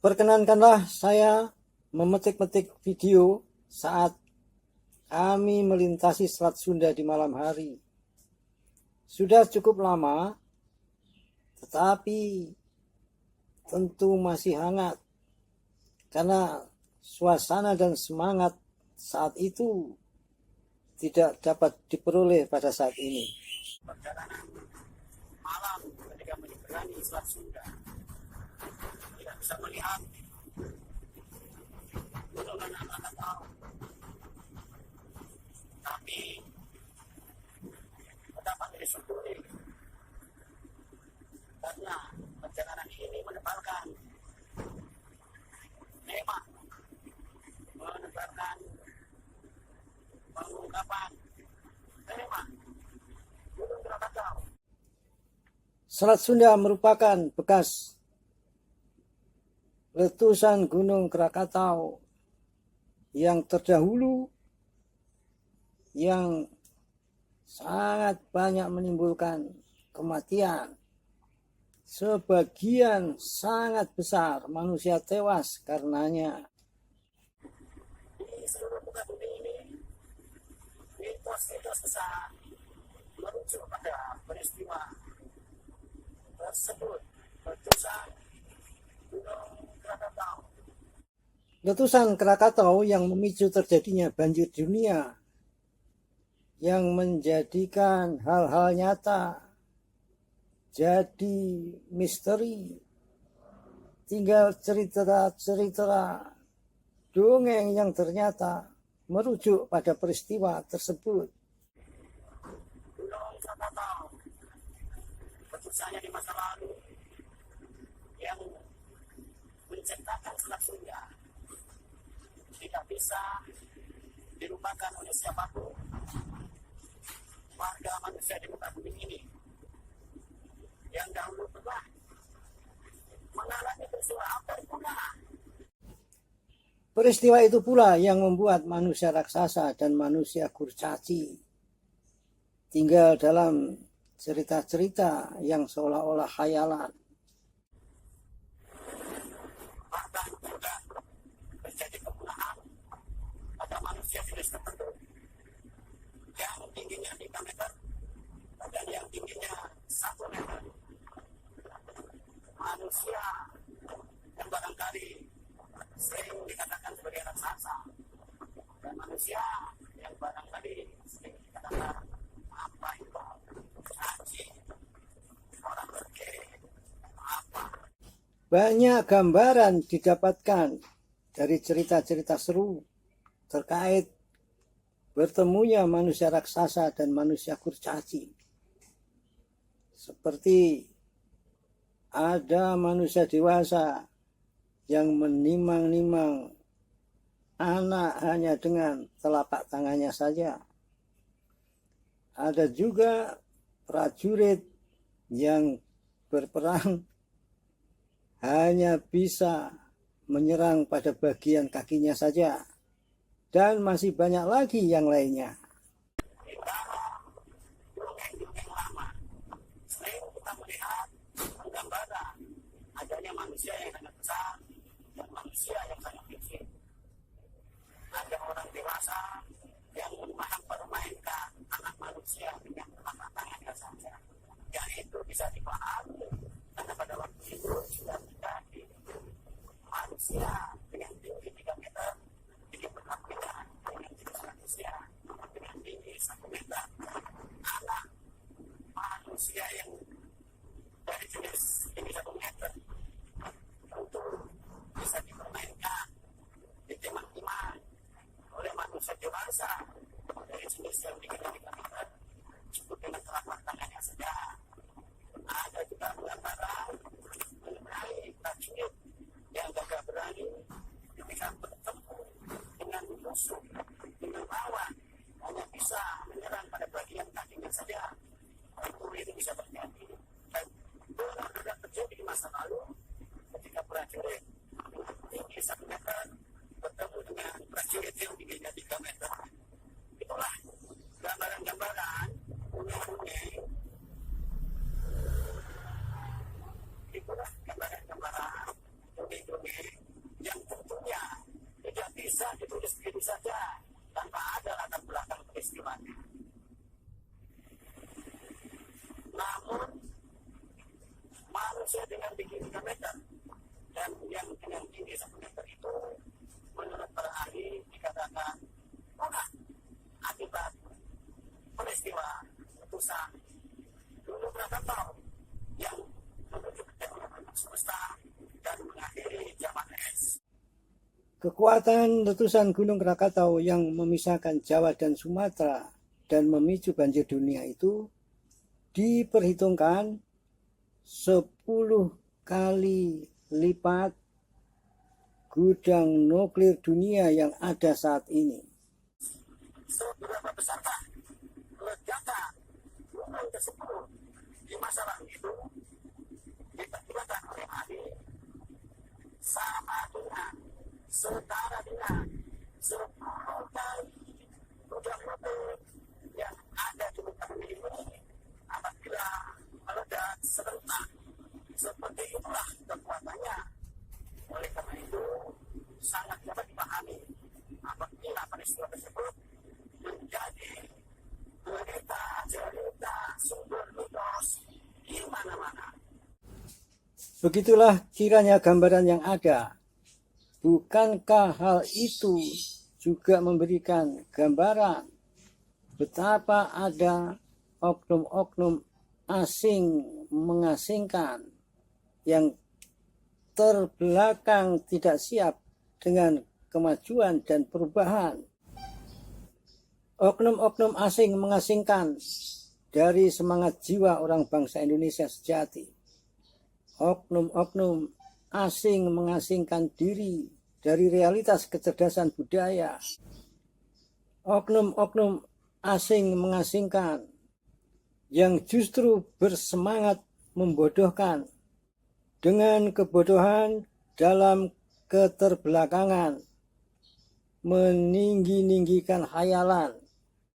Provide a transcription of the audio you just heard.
Perkenankanlah saya memetik-metik video saat kami melintasi Selat Sunda di malam hari. Sudah cukup lama, tetapi tentu masih hangat karena suasana dan semangat saat itu tidak dapat diperoleh pada saat ini. Perjalanan malam ketika menyeberangi Selat Sunda, tidak bisa melihat gunungan Krakatau, tapi dapat disyukuri karena perjalanan ini menebalkan nikmat, menebalkan pengungkapan nikmat Gunung Krakatau. Selat Sunda merupakan bekas letusan Gunung Krakatau yang terdahulu yang sangat banyak menimbulkan kematian. Sebagian sangat besar manusia tewas karenanya. Di seluruh muka bumi ini, mitos-mitos besar merujuk pada peristiwa tersebut, letusan Gunung Krakatau. Letusan Krakatau yang memicu terjadinya banjir dunia, yang menjadikan hal-hal nyata jadi misteri. Tinggal cerita-cerita dongeng yang ternyata merujuk pada peristiwa tersebut. Gunung Krakatau, letusannya di masa lalu yang menciptakan Selat Sunda tidak bisa dilupakan oleh siapapun warga manusia di muka bumi ini yang dahulu pernah mengalami peristiwa apa pula. Peristiwa itu pula yang membuat manusia raksasa dan manusia kurcaci tinggal dalam cerita-cerita yang seolah-olah khayalan. Bahkan juga terjadi pembunuhan pada manusia jenis tertentu yang tingginya 3 meter dan yang tingginya 1 meter. Manusia yang barangkali sering dikatakan sebagai raksasa, dan manusia yang barangkali sering dikatakan apa itu kurcaci, orang berke, apa. Banyak gambaran didapatkan dari cerita-cerita seru terkait bertemunya manusia raksasa dan manusia kurcaci. Seperti ada manusia dewasa yang menimang-nimang anak hanya dengan telapak tangannya saja. Ada juga prajurit yang berperang hanya bisa menyerang pada bagian kakinya saja. Dan masih banyak lagi yang lainnya. Dongeng-dongeng lama sering kita melihat penggambaran adanya manusia yang sangat besar dan manusia yang sangat kecil. Ada orang dewasa yang mempermainkan anak manusia dengan telapak tangannya saja. Dan itu bisa dipahami karena pada waktu itu sudah terjadi manusia dengan tinggi 3 meter diperhatikan dengan jenis manusia dengan tinggi 1 meter. Anak manusia yang dari jenis tinggi 1 meter tentu bisa dipermainkan, ditimang-timang oleh manusia dewasa dari jenis yang tinggi 3 meter cukup dengan telapak tangannya saja. Ada juga gambaran mengenai prajurit yang gagah berani Kekuatan letusan Gunung Krakatau yang memisahkan Jawa dan Sumatera dan memicu banjir dunia itu diperhitungkan 10 kali lipat gudang nuklir dunia yang ada saat ini. Seberapa besarkah ledakan gunung tersebut di masa lalu itu? Diperkirakan oleh ahli sama dengan setara dengan 10 kali gudang nuklir yang ada di muka bumi ini apabila meledak serentak. Seperti itulah kekuatannya. Oleh karena itu sangat dapat dipahami apabila peristiwa tersebut menjadi cerita sumber mitos di mana-mana. Begitulah kiranya gambaran yang ada. Bukankah hal itu juga memberikan gambaran betapa ada oknum-oknum asing mengasingkan yang terbelakang tidak siap dengan kemajuan dan perubahan. Oknum-oknum asing mengasingkan dari semangat jiwa orang bangsa Indonesia sejati. Oknum-oknum asing mengasingkan diri dari realitas kecerdasan budaya. Oknum-oknum asing mengasingkan yang justru bersemangat membodohkan dengan kebodohan dalam keterbelakangan, meninggi-ninggikan khayalan,